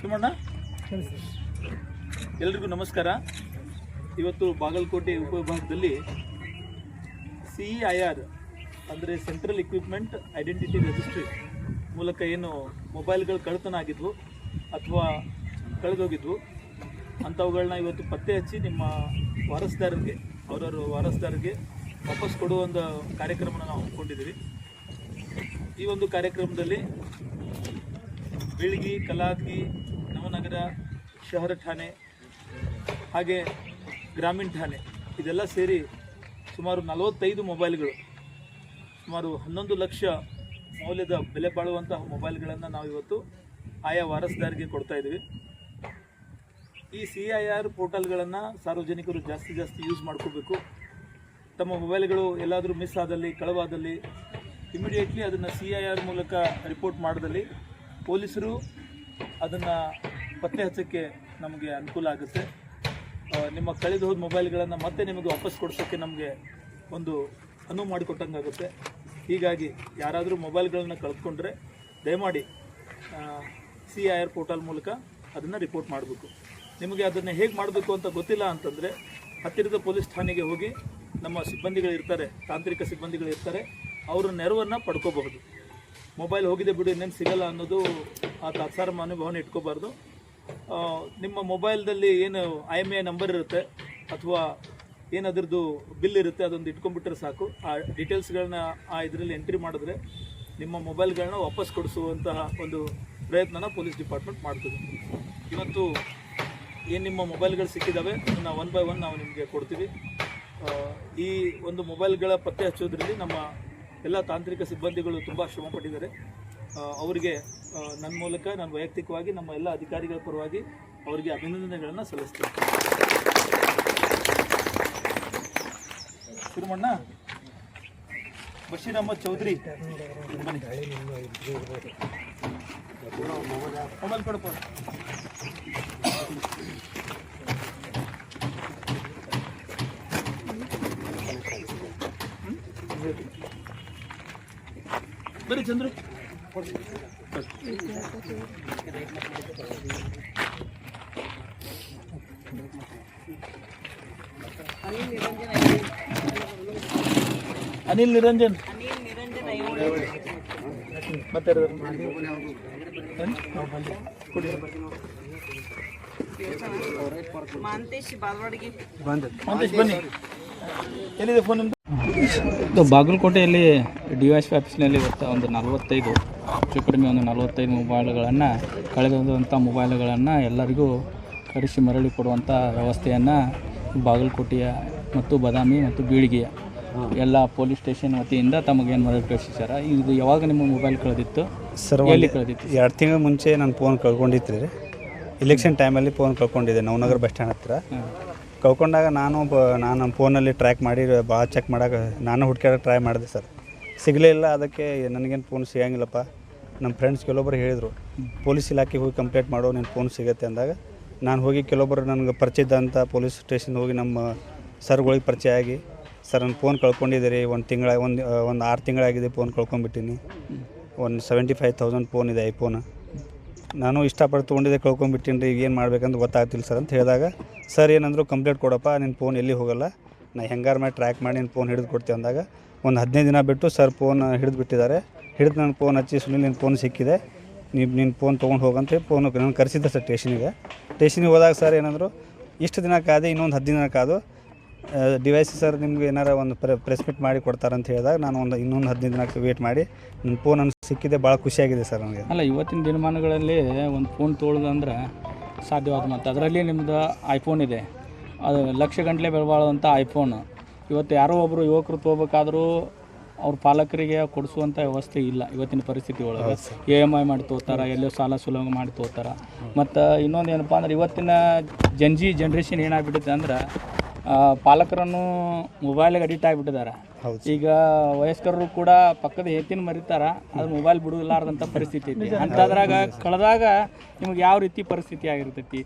ಸುಮಣ್ಣ, ಎಲ್ರಿಗೂ ನಮಸ್ಕಾರ. ಇವತ್ತು ಬಾಗಲಕೋಟೆ ಉಪವಿಭಾಗದಲ್ಲಿ CEIR ಅಂದರೆ ಸೆಂಟ್ರಲ್ ಇಕ್ವಿಪ್ಮೆಂಟ್ ಐಡೆಂಟಿಟಿ ರಿಜಿಸ್ಟ್ರಿ ಮೂಲಕ ಏನು ಮೊಬೈಲ್ಗಳು ಕಳ್ಳತನ ಆಗಿದ್ವು ಅಥವಾ ಕಳೆದೋಗಿದ್ವು ಅಂಥವುಗಳನ್ನ ಇವತ್ತು ಪತ್ತೆ ಹಚ್ಚಿ ನಿಮ್ಮ ವಾರಸ್ದಾರರಿಗೆ ಅವರವ್ರ ವಾರಸ್ದಾರರಿಗೆ ವಾಪಸ್ ಕೊಡುವ ಒಂದು ಕಾರ್ಯಕ್ರಮನ ನಾವು ಹಮ್ಮಿಕೊಂಡಿದ್ದೀವಿ. ಈ ಒಂದು ಕಾರ್ಯಕ್ರಮದಲ್ಲಿ ಬೀಳ್ಗಿ, ಕಲಾದ್ಗಿ, ನವನಗರ, ಶಹರ ಠಾಣೆ ಹಾಗೆ ಗ್ರಾಮೀಣ ಠಾಣೆ ಇದೆಲ್ಲ ಸೇರಿ ಸುಮಾರು 45 ಮೊಬೈಲ್ಗಳು, ಸುಮಾರು 11 ಲಕ್ಷ ಮೌಲ್ಯದ ಬೆಲೆ ಬಾಳುವಂತಹ ಮೊಬೈಲ್ಗಳನ್ನು ನಾವು ಇವತ್ತು ಆಯಾ ವಾರಸ್ದಾರಿಗೆ ಕೊಡ್ತಾ ಇದ್ದೀವಿ. ಈ CEIR ಪೋರ್ಟಲ್ಗಳನ್ನು ಸಾರ್ವಜನಿಕರು ಜಾಸ್ತಿ ಯೂಸ್ ಮಾಡ್ಕೋಬೇಕು. ತಮ್ಮ ಮೊಬೈಲ್ಗಳು ಎಲ್ಲಾದರೂ ಮಿಸ್ ಆದಲ್ಲಿ, ಕಳವಾದಲ್ಲಿ ಇಮಿಡಿಯೇಟ್ಲಿ ಅದನ್ನು CEIR ಮೂಲಕ ರಿಪೋರ್ಟ್ ಮಾಡಿದಲ್ಲಿ ಪೊಲೀಸರು ಅದನ್ನು ಪತ್ತೆ ಹಚ್ಚೋಕ್ಕೆ ನಮಗೆ ಅನುಕೂಲ ಆಗುತ್ತೆ. ನಿಮ್ಮ ಕಳೆದು ಹೋದ ಮೊಬೈಲ್ಗಳನ್ನು ಮತ್ತೆ ನಿಮಗೆ ವಾಪಸ್ ಕೊಡಿಸೋಕ್ಕೆ ನಮಗೆ ಒಂದು ಅನುವು ಮಾಡಿಕೊಟ್ಟಂಗಾಗುತ್ತೆ. ಹೀಗಾಗಿ ಯಾರಾದರೂ ಮೊಬೈಲ್ಗಳನ್ನು ಕಳೆದುಕೊಂಡ್ರೆ ದಯಮಾಡಿ CEIR ಪೋರ್ಟಲ್ ಮೂಲಕ ಅದನ್ನು ರಿಪೋರ್ಟ್ ಮಾಡಬೇಕು. ನಿಮಗೆ ಅದನ್ನು ಹೇಗೆ ಮಾಡಬೇಕು ಅಂತ ಗೊತ್ತಿಲ್ಲ ಅಂತಂದರೆ ಹತ್ತಿರದ ಪೊಲೀಸ್ ಠಾಣೆಗೆ ಹೋಗಿ ನಮ್ಮ ಸಿಬ್ಬಂದಿಗಳಿರ್ತಾರೆ, ತಾಂತ್ರಿಕ ಸಿಬ್ಬಂದಿಗಳಿರ್ತಾರೆ, ಅವರ ನೆರವನ್ನು ಪಡ್ಕೋಬಹುದು. ಮೊಬೈಲ್ ಹೋಗಿದೆ ಬಿಡು ಇನ್ನೇನು ಸಿಗಲ್ಲ ಅನ್ನೋದು ಆ ತಾತ್ಸಾರ ಅನುಭವನ ಇಟ್ಕೋಬಾರ್ದು. ನಿಮ್ಮ ಮೊಬೈಲ್ದಲ್ಲಿ ಏನು IMEI ನಂಬರ್ ಇರುತ್ತೆ ಅಥವಾ ಏನು ಅದರದ್ದು ಬಿಲ್ ಇರುತ್ತೆ ಅದೊಂದು ಇಟ್ಕೊಂಡ್ಬಿಟ್ರೆ ಸಾಕು. ಆ ಡೀಟೇಲ್ಸ್ಗಳನ್ನ ಆ ಇದರಲ್ಲಿ ಎಂಟ್ರಿ ಮಾಡಿದ್ರೆ ನಿಮ್ಮ ಮೊಬೈಲ್ಗಳನ್ನ ವಾಪಸ್ ಕೊಡಿಸುವಂತಹ ಒಂದು ಪ್ರಯತ್ನನ ಪೊಲೀಸ್ ಡಿಪಾರ್ಟ್ಮೆಂಟ್ ಮಾಡ್ತದೆ. ಇವತ್ತು ಏನು ನಿಮ್ಮ ಮೊಬೈಲ್ಗಳು ಸಿಕ್ಕಿದ್ದಾವೆ ಅದನ್ನು 1 by 1 ನಾವು ನಿಮಗೆ ಕೊಡ್ತೀವಿ. ಈ ಒಂದು ಮೊಬೈಲ್ಗಳ ಪತ್ತೆ ಹಚ್ಚೋದ್ರಲ್ಲಿ ನಮ್ಮ ಎಲ್ಲ ತಾಂತ್ರಿಕ ಸಿಬ್ಬಂದಿಗಳು ತುಂಬ ಶ್ರಮಪಟ್ಟಿದ್ದಾರೆ. ಅವರಿಗೆ ನನ್ನ ಮೂಲಕ ನಾನು ವೈಯಕ್ತಿಕವಾಗಿ ನಮ್ಮ ಎಲ್ಲ ಅಧಿಕಾರಿಗಳ ಪರವಾಗಿ ಅವರಿಗೆ ಅಭಿನಂದನೆಗಳನ್ನು ಸಲ್ಲಿಸ್ತೇನೆ. ಸುರಮಣ್ಣ, ಬಶೀರ್ ಅಹಮದ್ ಚೌಧರಿ ಮೊಬೈಲ್ ಕೊಡಪ್ಪ. ಬರೀ ಚಂದ್ರು ಅನಿಲ್ ನಿರಂಜನ್ ಮತ್ತೆ ಬನ್ನಿ. ಎಲ್ಲಿದೆ ಫೋನ್ ನಿಮ್ದು? ಬಾಗಲಕೋಟೆಯಲ್ಲಿ DYSP ಆಫೀಸ್ನಲ್ಲಿ ಇವತ್ತು ಒಂದು 45 ಹೆಚ್ಚು ಕಡಿಮೆ ಒಂದು 45 ಮೊಬೈಲ್ಗಳನ್ನು ಕಳೆದಂಥ ಮೊಬೈಲ್ಗಳನ್ನು ಎಲ್ಲರಿಗೂ ಕರೆಸಿ ಮರಳಿ ಕೊಡುವಂಥ ವ್ಯವಸ್ಥೆಯನ್ನು ಬಾಗಲಕೋಟೆಯ ಮತ್ತು ಬಾದಾಮಿ ಮತ್ತು ಬೀಳ್ಗಿಯ ಎಲ್ಲ ಪೊಲೀಸ್ ಸ್ಟೇಷನ್ ವತಿಯಿಂದ ತಮಗೇನು ಮರಳಿ ಕಳಿಸಿದ್ದಾರೆ. ಇದು ಯಾವಾಗ ನಿಮ್ಮ ಮೊಬೈಲ್ ಕಳೆದಿತ್ತು ಸರ್? ಎಲ್ಲಿ ಕಳೆದಿತ್ತು? 2 ತಿಂಗಳ ಮುಂಚೆ ನಾನು ಫೋನ್ ಕಳ್ಕೊಂಡಿತ್ತು ರೀ. ಎಲೆಕ್ಷನ್ ಟೈಮಲ್ಲಿ ಫೋನ್ ಕಳ್ಕೊಂಡಿದ್ದೆ ನವನಗರ ಬಸ್ ಸ್ಟ್ಯಾಂಡ್ ಹತ್ತಿರ. ಕಳ್ಕೊಂಡಾಗ ನಾನು ಫೋನಲ್ಲಿ ಟ್ರ್ಯಾಕ್ ಮಾಡಿ ಭಾಳ ಚೆಕ್ ಮಾಡೋಕೆ ನಾನು ಹುಡ್ಕ್ಯಾಡಕ್ಕೆ ಟ್ರೈ ಮಾಡಿದೆ ಸರ್. ಸಿಗಲೇ ಇಲ್ಲ. ಅದಕ್ಕೆ ನನಗೇನು ಫೋನ್ ಸಿಗೋಂಗಿಲ್ಲಪ್ಪ. ನಮ್ಮ ಫ್ರೆಂಡ್ಸ್ ಕೆಲವೊಬ್ಬರು ಹೇಳಿದರು ಪೊಲೀಸ್ ಇಲಾಖೆಗೆ ಹೋಗಿ ಕಂಪ್ಲೇಂಟ್ ಮಾಡೋ, ನಿನ್ನ ಫೋನ್ ಸಿಗುತ್ತೆ ಅಂದಾಗ ನಾನು ಹೋಗಿ ಕೆಲವೊಬ್ಬರು ನನಗೆ ಪರಿಚಯ ಇದ್ದಂಥ ಪೊಲೀಸ್ ಸ್ಟೇಷನ್ ಹೋಗಿ ನಮ್ಮ ಸರ್ಗಳಿಗೆ ಪರಿಚಯ ಆಗಿ, ಸರ್ ನನ್ನ ಫೋನ್ ಕಳ್ಕೊಂಡಿದ್ದೀರಿ, ಒಂದು 6 ತಿಂಗಳಾಗಿದೆ ಫೋನ್ ಕಳ್ಕೊಂಬಿಟ್ಟಿನಿ, ಒಂದು 75,000 ಫೋನ್ ಇದೆ ಐಫೋನ್, ನಾನು ಇಷ್ಟಪಟ್ಟು ತೊಗೊಂಡಿದ್ದೆ ಕಳ್ಕೊಂಬಿಟ್ಟಿನಿ ರೀ, ಏನು ಮಾಡ್ಬೇಕಂತ ಗೊತ್ತಾಗ್ತಿಲ್ಲ ಸರ್ ಅಂತ ಹೇಳಿದಾಗ ಸರ್ ಏನಂದ್ರು ಕಂಪ್ಲೇಂಟ್ ಕೊಡಪ್ಪ, ನಿನ್ನ ಫೋನ್ ಎಲ್ಲಿ ಹೋಗಲ್ಲ, ನಾ ಹೆಂಗಾರು ಮಾಡಿ ಟ್ರ್ಯಾಕ್ ಮಾಡಿ ನಿನ್ನ ಫೋನ್ ಹಿಡಿದು ಕೊಡ್ತೀವಿ ಅಂದಾಗ ಒಂದು 15 ದಿನ ಬಿಟ್ಟು ಸರ್ ಫೋನ್ ಹಿಡಿದು ಬಿಟ್ಟಿದ್ದಾರೆ. ಹಿಡಿದು ನನ್ನ ಫೋನ್ ಹಚ್ಚಿ ಸುನಿಲ್ ನಿನ್ನ ಫೋನ್ ಸಿಕ್ಕಿದೆ, ನಿನ್ನ ಫೋನ್ ತೊಗೊಂಡು ಹೋಗಂತ ಫೋನ್ ನಾನು ಕರೆಸಿದ್ದೆ ಸರ್ ಸ್ಟೇಷನಿಗೆ ಹೋದಾಗ ಸರ್ ಏನಂದರು, ಇಷ್ಟು ದಿನ ಕಾದೆ, ಇನ್ನೊಂದು 10 ದಿನ ಕಾದು DYSP ಸರ್ ನಿಮ್ಗೆ ಏನಾರ ಒಂದು ಪ್ರೆಸ್ ಮೀಟ್ ಮಾಡಿ ಕೊಡ್ತಾರಂತ ಹೇಳಿದಾಗ ನಾನು ಇನ್ನೊಂದು 15 ದಿನಕ್ಕೆ ವೇಟ್ ಮಾಡಿ ನನ್ನ ಫೋನ್ ನನಗೆ ಸಿಕ್ಕಿದೆ. ಭಾಳ ಖುಷಿಯಾಗಿದೆ ಸರ್ ನನಗೆ. ಅಲ್ಲ, ಇವತ್ತಿನ ದಿನಮಾನಗಳಲ್ಲಿ ಒಂದು ಫೋನ್ ತೊಗೊಳ್ಳೋದಂದ್ರೆ ಸಾಧ್ಯವಾದ ಮತ್ತು ಅದರಲ್ಲಿ ನಿಮ್ಮದು ಐಫೋನ್ ಇದೆ, ಅದು ಲಕ್ಷ ಗಂಟಲೆ ಬೆಲೆ ಬಾಳುವಂಥ ಐಫೋನ್. ಇವತ್ತು ಯಾರೋ ಒಬ್ಬರು ಯುವಕರು ತೊಗೋಬೇಕಾದ್ರೂ ಅವ್ರ ಪಾಲಕರಿಗೆ ಕೊಡಿಸುವಂಥ ವ್ಯವಸ್ಥೆ ಇಲ್ಲ ಇವತ್ತಿನ ಪರಿಸ್ಥಿತಿ ಒಳಗೆ. EMI ಮಾಡಿ ತೊಗೋತಾರೆ, ಎಲ್ಲೋ ಸಾಲ ಸುಲಭ ಮಾಡಿ ತೊಗೋತಾರೆ. ಮತ್ತು ಇನ್ನೊಂದು ಏನಪ್ಪ ಅಂದ್ರೆ ಇವತ್ತಿನ ಜನ್ರೇಷನ್ ಏನಾಗ್ಬಿಟ್ಟಿದೆ ಅಂದ್ರೆ ಪಾಲಕರನ್ನು ಮೊಬೈಲಿಗೆ ಅಡಿಕ್ಟ್ ಆಗಿಬಿಟ್ಟಿದ್ದಾರೆ. ಈಗ ವಯಸ್ಕರು ಕೂಡ ಪಕ್ಕದ ಹೆತ್ತಿನ ಮರಿತಾರ, ಅದು ಮೊಬೈಲ್ ಬಿಡಲಾರ್ದಂಥ ಪರಿಸ್ಥಿತಿ ಐತಿ. ಅಂಥದ್ರಾಗ ಕಳೆದಾಗ ನಿಮ್ಗೆ ಯಾವ ರೀತಿ ಪರಿಸ್ಥಿತಿ ಆಗಿರ್ತೈತಿ?